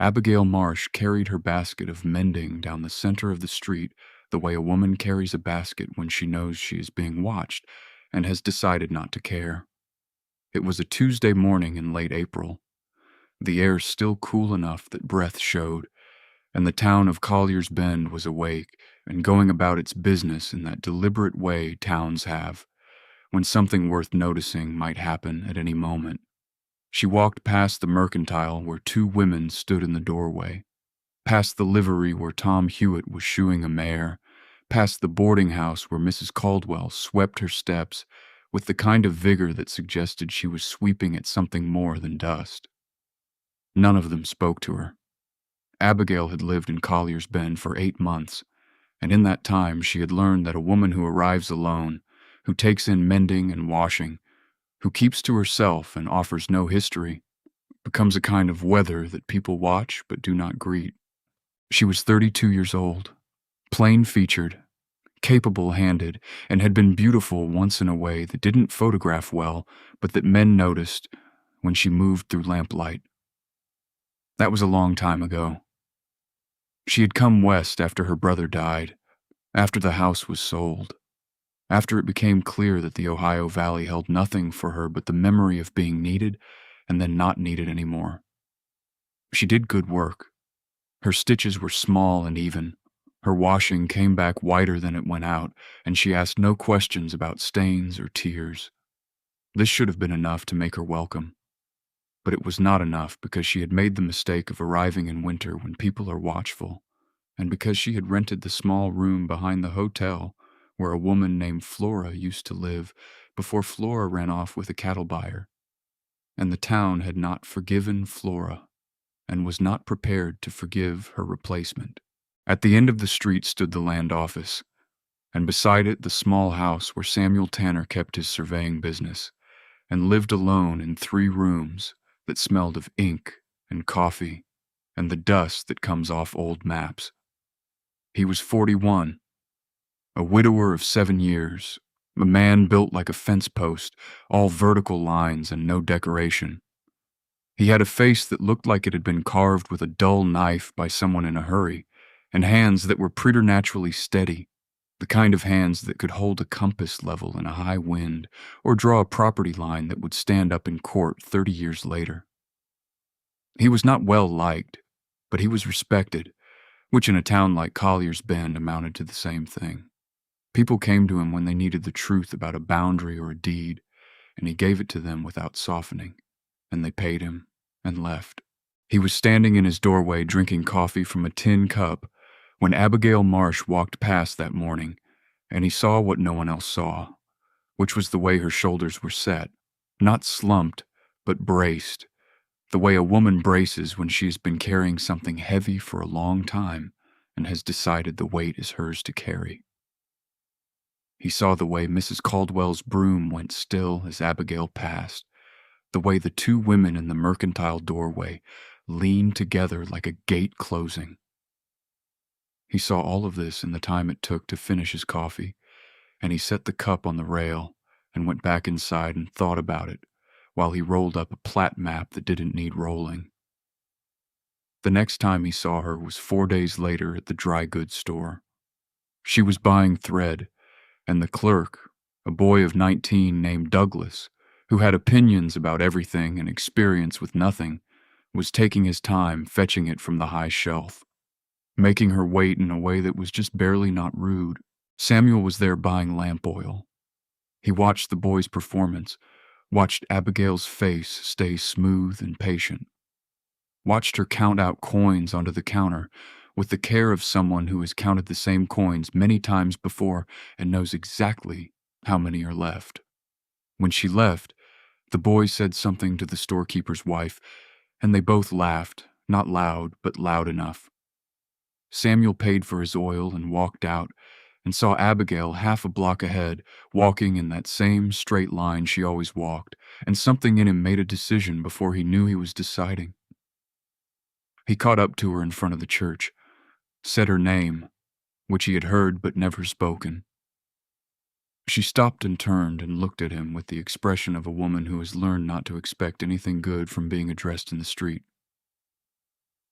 Abigail Marsh carried her basket of mending down the center of the street the way a woman carries a basket when she knows she is being watched and has decided not to care. It was a Tuesday morning in late April. The air still cool enough that breath showed, and the town of Collier's Bend was awake and going about its business in that deliberate way towns have, when something worth noticing might happen at any moment. She walked past the mercantile where two women stood in the doorway, past the livery where Tom Hewitt was shoeing a mare, past the boarding house where Mrs. Caldwell swept her steps with the kind of vigor that suggested she was sweeping at something more than dust. None of them spoke to her. Abigail had lived in Collier's Bend for 8 months, and in that time she had learned that a woman who arrives alone, who takes in mending and washing, who keeps to herself and offers no history, becomes a kind of weather that people watch but do not greet. She was 32 years old, plain-featured, capable-handed, and had been beautiful once in a way that didn't photograph well, but that men noticed when she moved through lamplight. That was a long time ago. She had come west after her brother died, after the house was sold, after it became clear that the Ohio Valley held nothing for her but the memory of being needed and then not needed anymore. She did good work. Her stitches were small and even. Her washing came back whiter than it went out, and she asked no questions about stains or tears. This should have been enough to make her welcome. But it was not enough because she had made the mistake of arriving in winter when people are watchful, and because she had rented the small room behind the hotel where a woman named Flora used to live before Flora ran off with a cattle buyer. And the town had not forgiven Flora and was not prepared to forgive her replacement. At the end of the street stood the land office, and beside it the small house where Samuel Tanner kept his surveying business and lived alone in 3 rooms that smelled of ink and coffee and the dust that comes off old maps. He was 41, a widower of 7 years, a man built like a fence post, all vertical lines and no decoration. He had a face that looked like it had been carved with a dull knife by someone in a hurry, and hands that were preternaturally steady, the kind of hands that could hold a compass level in a high wind or draw a property line that would stand up in court 30 years later. He was not well liked, but he was respected, which in a town like Collier's Bend amounted to the same thing. People came to him when they needed the truth about a boundary or a deed, and he gave it to them without softening, and they paid him and left. He was standing in his doorway drinking coffee from a tin cup when Abigail Marsh walked past that morning, and he saw what no one else saw, which was the way her shoulders were set, not slumped, but braced, the way a woman braces when she has been carrying something heavy for a long time and has decided the weight is hers to carry. He saw the way Mrs. Caldwell's broom went still as Abigail passed, the way the 2 women in the mercantile doorway leaned together like a gate closing. He saw all of this in the time it took to finish his coffee, and he set the cup on the rail and went back inside and thought about it while he rolled up a plat map that didn't need rolling. The next time he saw her was 4 days later at the dry goods store. She was buying thread, and the clerk, a boy of 19 named Douglas, who had opinions about everything and experience with nothing, was taking his time fetching it from the high shelf, making her wait in a way that was just barely not rude. Samuel was there buying lamp oil. He watched the boy's performance, watched Abigail's face stay smooth and patient, watched her count out coins onto the counter with the care of someone who has counted the same coins many times before and knows exactly how many are left. When she left, the boy said something to the storekeeper's wife, and they both laughed, not loud, but loud enough. Samuel paid for his oil and walked out, and saw Abigail half a block ahead, walking in that same straight line she always walked, and something in him made a decision before he knew he was deciding. He caught up to her in front of the church, said her name, which he had heard but never spoken. She stopped and turned and looked at him with the expression of a woman who has learned not to expect anything good from being addressed in the street.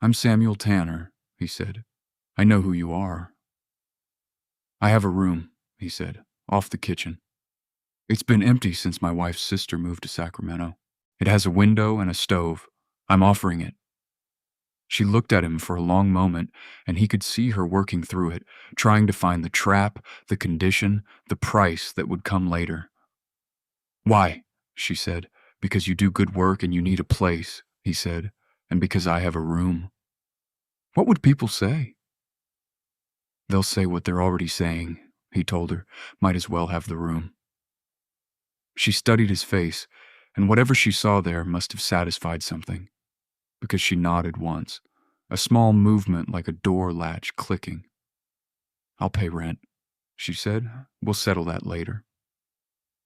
"I'm Samuel Tanner," he said. "I know who you are." "I have a room," he said, "off the kitchen. It's been empty since my wife's sister moved to Sacramento. It has a window and a stove. I'm offering it." She looked at him for a long moment, and he could see her working through it, trying to find the trap, the condition, the price that would come later. "Why?" she said. "Because you do good work and you need a place," he said, "and because I have a room." "What would people say?" "They'll say what they're already saying," he told her. "Might as well have the room." She studied his face, and whatever she saw there must have satisfied something, because she nodded once, a small movement like a door latch clicking. "I'll pay rent," she said. "We'll settle that later."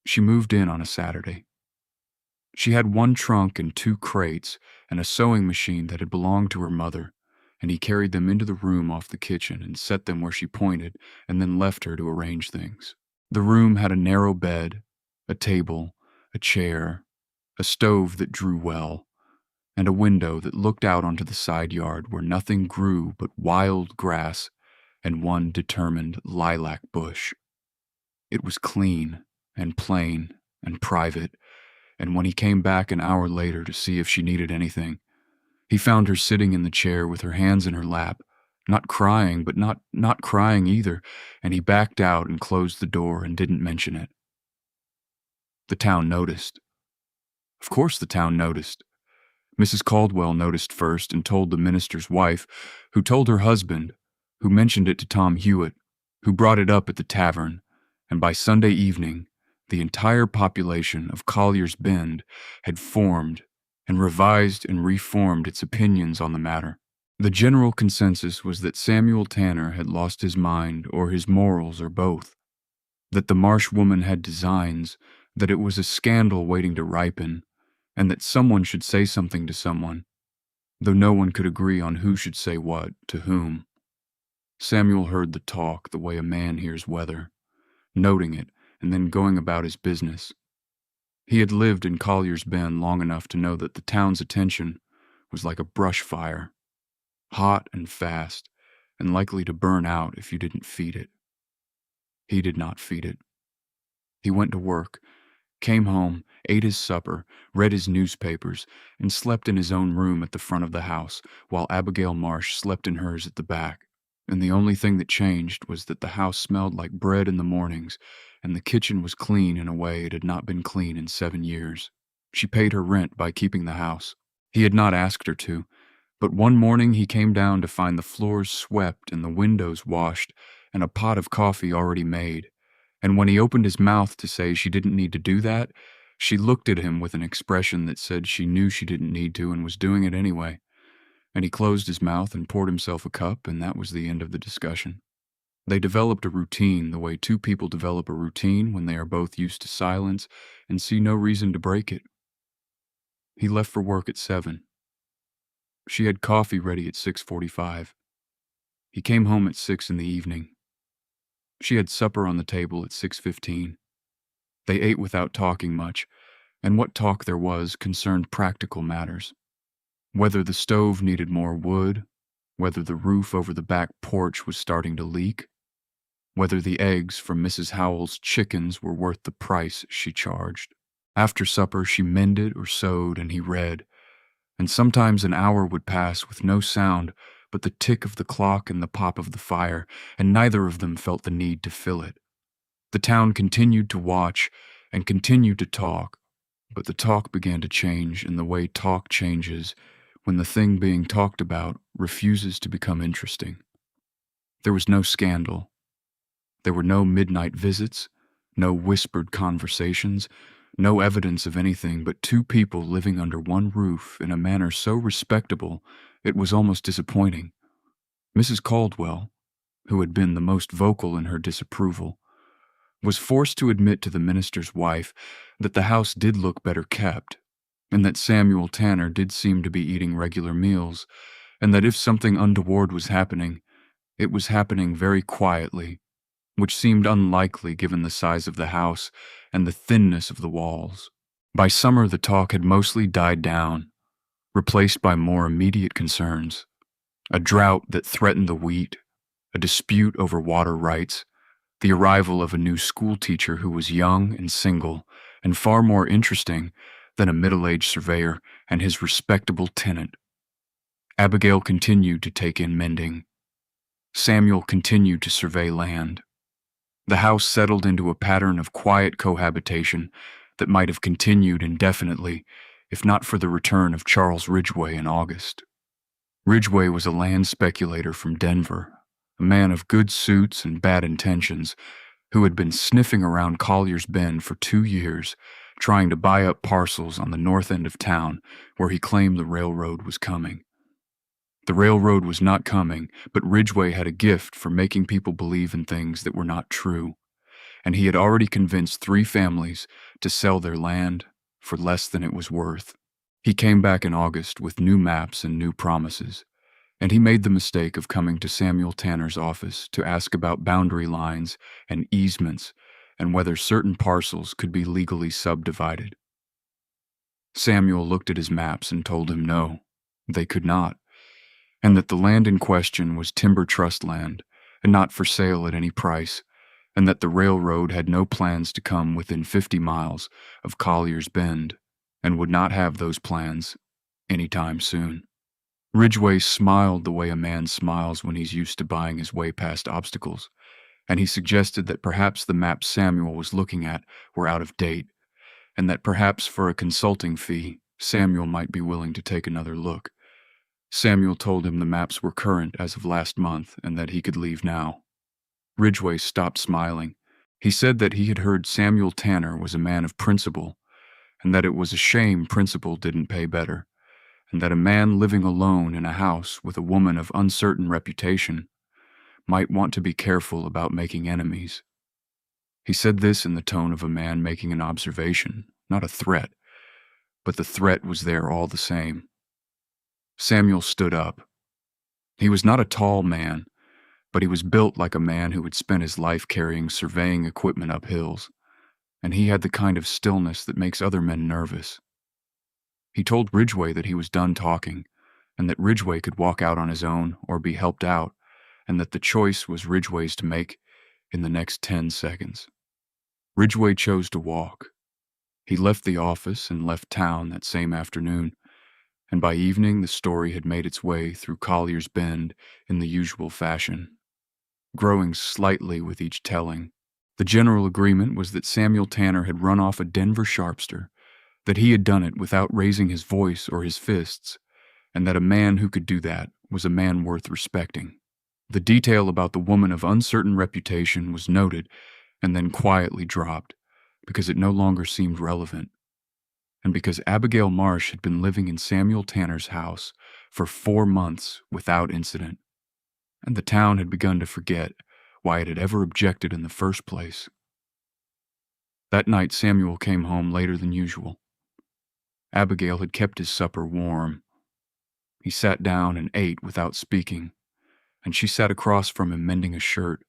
She moved in on a Saturday. She had one trunk and two crates and a sewing machine that had belonged to her mother, and he carried them into the room off the kitchen and set them where she pointed and then left her to arrange things. The room had a narrow bed, a table, a chair, a stove that drew well, and a window that looked out onto the side yard where nothing grew but wild grass and one determined lilac bush. It was clean and plain and private, and when he came back an hour later to see if she needed anything, he found her sitting in the chair with her hands in her lap, not crying, but not crying either, and he backed out and closed the door and didn't mention it. The town noticed. Of course the town noticed. Mrs. Caldwell noticed first and told the minister's wife, who told her husband, who mentioned it to Tom Hewitt, who brought it up at the tavern, and by Sunday evening, the entire population of Collier's Bend had formed and revised and reformed its opinions on the matter. The general consensus was that Samuel Tanner had lost his mind or his morals or both, that the Marsh woman had designs, that it was a scandal waiting to ripen, and that someone should say something to someone, though no one could agree on who should say what to whom. Samuel heard the talk the way a man hears weather, noting it and then going about his business. He had lived in Collier's Bend long enough to know that the town's attention was like a brush fire, hot and fast, and likely to burn out if you didn't feed it. He did not feed it. He went to work, came home, ate his supper, read his newspapers, and slept in his own room at the front of the house, while Abigail Marsh slept in hers at the back. And the only thing that changed was that the house smelled like bread in the mornings, and the kitchen was clean in a way it had not been clean in 7 years. She paid her rent by keeping the house. He had not asked her to, but one morning he came down to find the floors swept and the windows washed and a pot of coffee already made. And when he opened his mouth to say she didn't need to do that, she looked at him with an expression that said she knew she didn't need to and was doing it anyway. And he closed his mouth and poured himself a cup, and that was the end of the discussion. They developed a routine the way two people develop a routine when they are both used to silence and see no reason to break it. He left for work at 7. She had coffee ready at 6:45. He came home at 6 in the evening. She had supper on the table at 6:15. They ate without talking much, and what talk there was concerned practical matters. Whether the stove needed more wood, whether the roof over the back porch was starting to leak, whether the eggs from Mrs. Howell's chickens were worth the price she charged. After supper, she mended or sewed, and he read, and sometimes an hour would pass with no sound but the tick of the clock and the pop of the fire, and neither of them felt the need to fill it. The town continued to watch and continued to talk, but the talk began to change in the way talk changes when the thing being talked about refuses to become interesting. There was no scandal. There were no midnight visits, no whispered conversations, no evidence of anything but two people living under one roof in a manner so respectable it was almost disappointing. Mrs. Caldwell, who had been the most vocal in her disapproval, was forced to admit to the minister's wife that the house did look better kept, and that Samuel Tanner did seem to be eating regular meals, and that if something untoward was happening, it was happening very quietly, which seemed unlikely given the size of the house and the thinness of the walls. By summer, the talk had mostly died down, replaced by more immediate concerns. A drought that threatened the wheat, a dispute over water rights, the arrival of a new school teacher who was young and single and far more interesting than a middle-aged surveyor and his respectable tenant. Abigail continued to take in mending. Samuel continued to survey land. The house settled into a pattern of quiet cohabitation that might have continued indefinitely if not for the return of Charles Ridgway in August. Ridgway was a land speculator from Denver, a man of good suits and bad intentions, who had been sniffing around Collier's Bend for 2 years, trying to buy up parcels on the north end of town where he claimed the railroad was coming. The railroad was not coming, but Ridgway had a gift for making people believe in things that were not true, and he had already convinced 3 families to sell their land for less than it was worth. He came back in August with new maps and new promises, and he made the mistake of coming to Samuel Tanner's office to ask about boundary lines and easements and whether certain parcels could be legally subdivided. Samuel looked at his maps and told him no, they could not, and that the land in question was timber trust land and not for sale at any price, and that the railroad had no plans to come within 50 miles of Collier's Bend and would not have those plans any time soon. Ridgway smiled the way a man smiles when he's used to buying his way past obstacles, and he suggested that perhaps the maps Samuel was looking at were out of date, and that perhaps for a consulting fee, Samuel might be willing to take another look. Samuel told him the maps were current as of last month and that he could leave now. Ridgway stopped smiling. He said that he had heard Samuel Tanner was a man of principle, and that it was a shame principle didn't pay better, and that a man living alone in a house with a woman of uncertain reputation might want to be careful about making enemies. He said this in the tone of a man making an observation, not a threat, but the threat was there all the same. Samuel stood up. He was not a tall man, but he was built like a man who had spent his life carrying surveying equipment up hills, and he had the kind of stillness that makes other men nervous. He told Ridgway that he was done talking, and that Ridgway could walk out on his own or be helped out, and that the choice was Ridgway's to make in the next 10 seconds. Ridgway chose to walk. He left the office and left town that same afternoon, and by evening the story had made its way through Collier's Bend in the usual fashion, growing slightly with each telling. The general agreement was that Samuel Tanner had run off a Denver sharpster, that he had done it without raising his voice or his fists, and that a man who could do that was a man worth respecting. The detail about the woman of uncertain reputation was noted and then quietly dropped, because it no longer seemed relevant, and because Abigail Marsh had been living in Samuel Tanner's house for 4 months without incident, and the town had begun to forget why it had ever objected in the first place. That night Samuel came home later than usual. Abigail had kept his supper warm. He sat down and ate without speaking, and she sat across from him mending a shirt,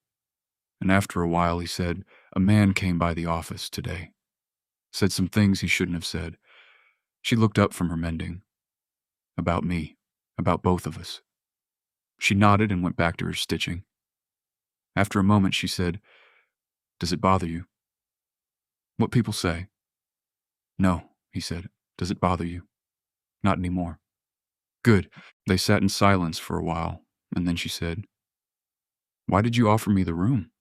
and after a while he said, "A man came by the office today. Said some things he shouldn't have said." She looked up from her mending. "About me, about both of us." She nodded and went back to her stitching. After a moment she said, "Does it bother you?" "What people say?" "No," he said. "Does it bother you?" "Not anymore." "Good." They sat in silence for a while, and then she said, "Why did you offer me the room?"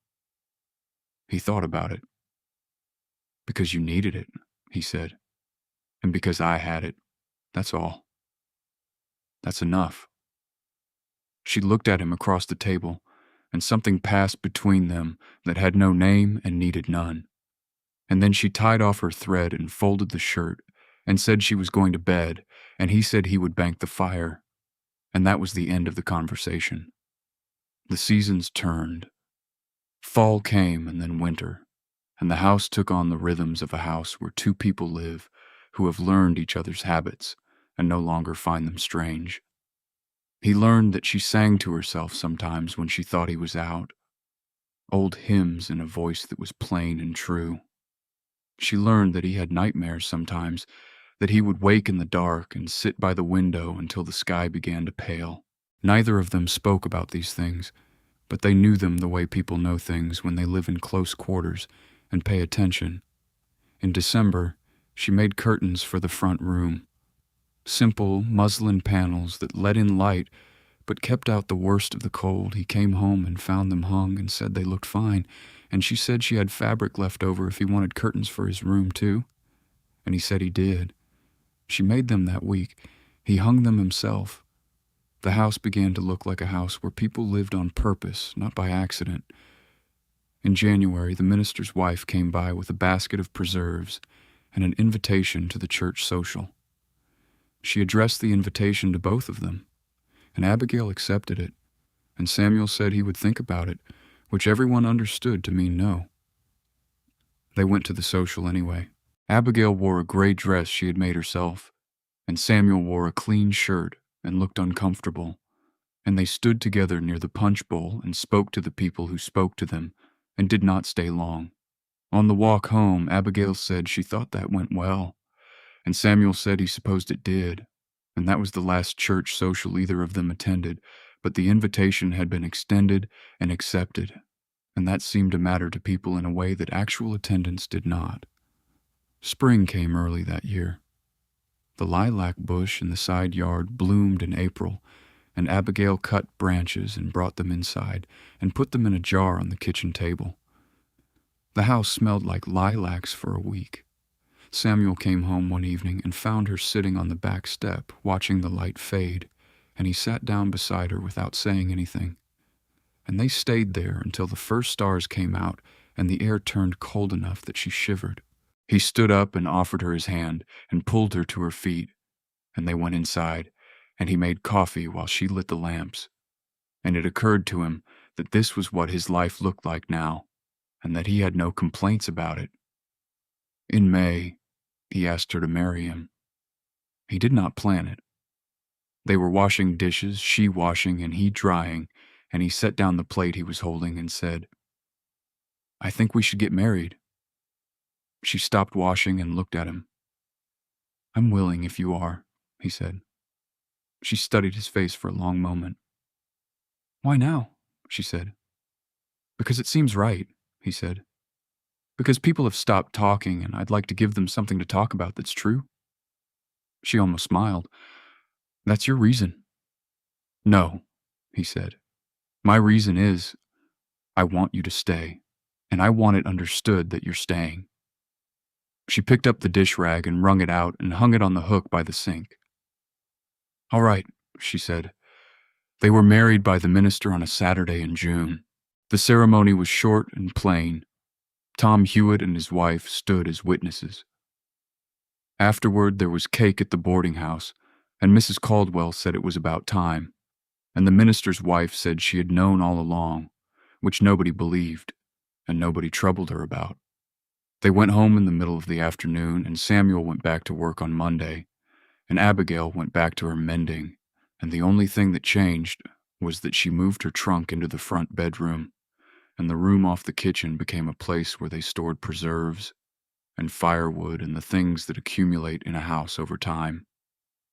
He thought about it. "Because you needed it," he said, "and because I had it. That's all. That's enough." She looked at him across the table, and something passed between them that had no name and needed none. And then she tied off her thread and folded the shirt and said she was going to bed, and he said he would bank the fire, and that was the end of the conversation. The seasons turned. Fall came and then winter, and the house took on the rhythms of a house where 2 people live who have learned each other's habits and no longer find them strange. He learned that she sang to herself sometimes when she thought he was out, old hymns in a voice that was plain and true. She learned that he had nightmares sometimes, that he would wake in the dark and sit by the window until the sky began to pale. Neither of them spoke about these things, but they knew them the way people know things when they live in close quarters and pay attention. In December, she made curtains for the front room. Simple muslin panels that let in light but kept out the worst of the cold. He came home and found them hung and said they looked fine, and she said she had fabric left over if he wanted curtains for his room too. And he said he did. She made them that week. He hung them himself. The house began to look like a house where people lived on purpose, not by accident. In January, the minister's wife came by with a basket of preserves and an invitation to the church social. She addressed the invitation to both of them, and Abigail accepted it, and Samuel said he would think about it, which everyone understood to mean no. They went to the social anyway. Abigail wore a gray dress she had made herself, and Samuel wore a clean shirt and looked uncomfortable, and they stood together near the punch bowl and spoke to the people who spoke to them, and did not stay long. On the walk home, Abigail said she thought that went well, and Samuel said he supposed it did, and that was the last church social either of them attended, but the invitation had been extended and accepted, and that seemed to matter to people in a way that actual attendance did not. Spring came early that year. The lilac bush in the side yard bloomed in April, and Abigail cut branches and brought them inside and put them in a jar on the kitchen table. The house smelled like lilacs for a week. Samuel came home one evening and found her sitting on the back step watching the light fade, and he sat down beside her without saying anything. And they stayed there until the first stars came out and the air turned cold enough that she shivered. He stood up and offered her his hand and pulled her to her feet, and they went inside, and he made coffee while she lit the lamps. And it occurred to him that this was what his life looked like now, and that he had no complaints about it. In May, he asked her to marry him. He did not plan it. They were washing dishes, she washing and he drying, and he set down the plate he was holding and said, "I think we should get married." She stopped washing and looked at him. "I'm willing if you are," he said. She studied his face for a long moment. "Why now?" she said. "Because it seems right," he said. "Because people have stopped talking and I'd like to give them something to talk about that's true." She almost smiled. "That's your reason." "No," he said. "My reason is, I want you to stay, and I want it understood that you're staying." She picked up the dish rag and wrung it out and hung it on the hook by the sink. "All right," she said. They were married by the minister on a Saturday in June. The ceremony was short and plain. Tom Hewitt and his wife stood as witnesses. Afterward, there was cake at the boarding house, and Mrs. Caldwell said it was about time, and the minister's wife said she had known all along, which nobody believed, and nobody troubled her about. They went home in the middle of the afternoon, and Samuel went back to work on Monday, and Abigail went back to her mending, and the only thing that changed was that she moved her trunk into the front bedroom, and the room off the kitchen became a place where they stored preserves and firewood and the things that accumulate in a house over time.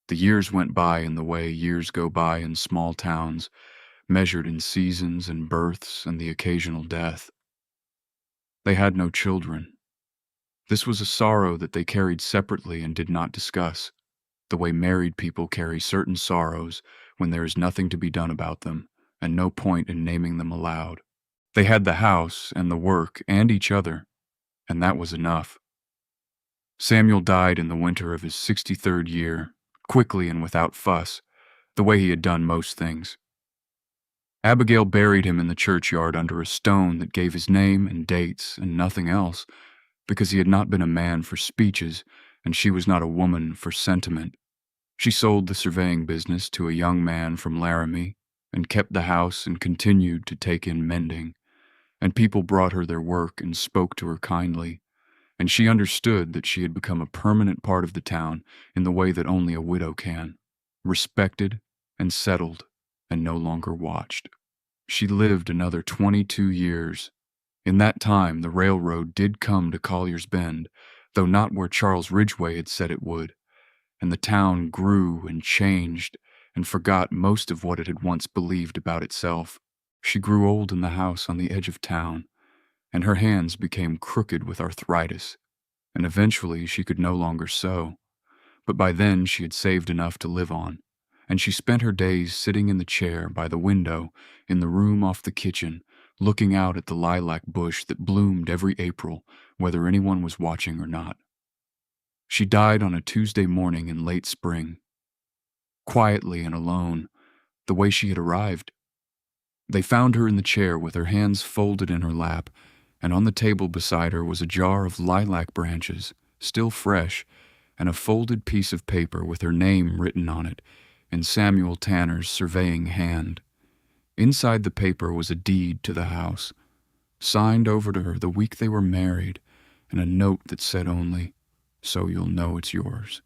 The years went by in the way years go by in small towns, measured in seasons and births and the occasional death. They had no children. This was a sorrow that they carried separately and did not discuss, the way married people carry certain sorrows when there is nothing to be done about them and no point in naming them aloud. They had the house and the work and each other, and that was enough. Samuel died in the winter of his 63rd year, quickly and without fuss, the way he had done most things. Abigail buried him in the churchyard under a stone that gave his name and dates and nothing else, because he had not been a man for speeches, and she was not a woman for sentiment. She sold the surveying business to a young man from Laramie, and kept the house and continued to take in mending, and people brought her their work and spoke to her kindly, and she understood that she had become a permanent part of the town in the way that only a widow can, respected and settled and no longer watched. She lived another 22 years. In that time, the railroad did come to Collier's Bend, though not where Charles Ridgway had said it would, and the town grew and changed and forgot most of what it had once believed about itself. She grew old in the house on the edge of town, and her hands became crooked with arthritis, and eventually she could no longer sew. But by then she had saved enough to live on, and she spent her days sitting in the chair by the window in the room off the kitchen, looking out at the lilac bush that bloomed every April, whether anyone was watching or not. She died on a Tuesday morning in late spring, quietly and alone, the way she had arrived. They found her in the chair with her hands folded in her lap, and on the table beside her was a jar of lilac branches, still fresh, and a folded piece of paper with her name written on it in Samuel Tanner's surveying hand. Inside the paper was a deed to the house, signed over to her the week they were married, and a note that said only, "So you'll know it's yours."